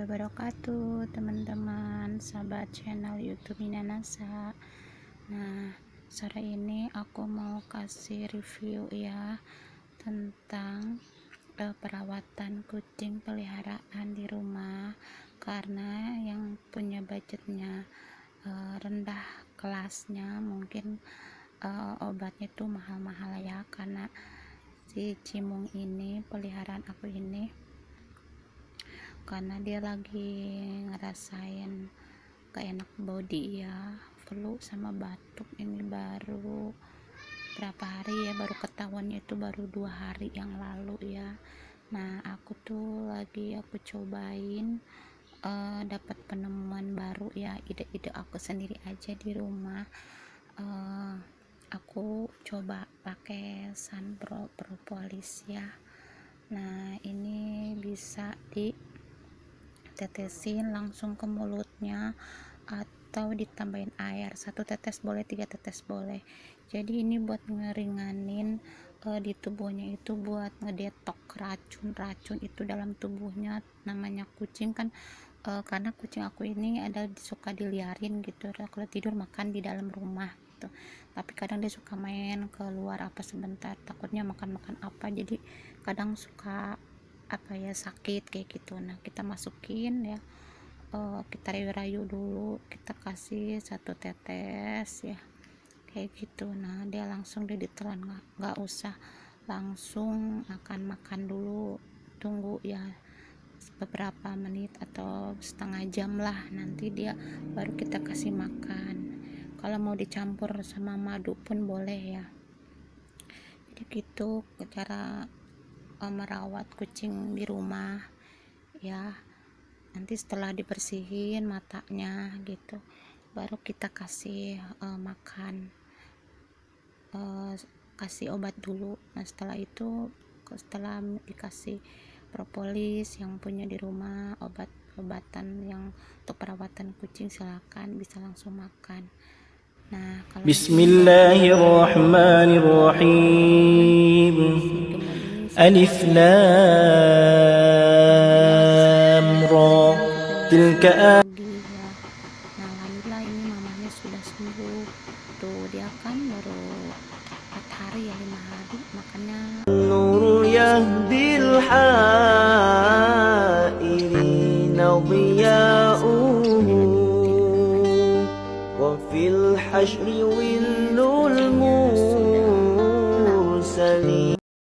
wabarakatuh, teman-teman sahabat channel YouTube Minanasa. Nah, sore ini aku mau kasih review ya tentang perawatan kucing peliharaan di rumah, karena yang punya budgetnya rendah kelasnya mungkin obatnya tuh mahal-mahal ya, karena si Cimung ini peliharaan aku ini, karena dia lagi ngerasain gak enak body ya, flu sama batuk. Ini baru berapa hari ya, baru ketahuannya itu baru 2 hari yang lalu ya. Nah, aku tuh lagi cobain dapat penemuan baru ya, ide-ide aku sendiri aja di rumah. Aku coba pakai sunbro propolis ya. Nah, ini bisa ditetesin langsung ke mulutnya atau ditambahin air, 1 tetes boleh, 3 tetes boleh. Jadi ini buat ngeringanin di tubuhnya, itu buat ngedetok racun itu dalam tubuhnya. Namanya kucing kan karena kucing aku ini ada suka diliarin gitu, kalau tidur makan di dalam rumah gitu, tapi kadang dia suka main keluar apa sebentar, takutnya makan apa, jadi kadang suka sakit kayak gitu. Nah, kita masukin ya, kita rayu-rayu dulu, kita kasih 1 tetes ya kayak gitu. Nah, dia langsung ditelan, nggak usah langsung makan dulu, tunggu ya beberapa menit atau setengah jam lah, nanti dia baru kita kasih makan. Kalau mau dicampur sama madu pun boleh ya. Jadi gitu cara merawat kucing di rumah ya. Nanti setelah dibersihin matanya gitu, baru kita kasih makan, kasih obat dulu. Nah, setelah itu, setelah dikasih propolis yang punya di rumah, obat-obatan yang untuk perawatan kucing, silakan bisa langsung makan. Nah, kalau Bismillahirrahmanirrahim. Alif Lam Ra. Tilka ya. Nah, alhamdulillah ini mamanya sudah sembuh. Tuh, dia kan baru 4 hari ya, 5 hari makanya Nur yahdil hairina diya'uhu wa fil hashri willul mursalin.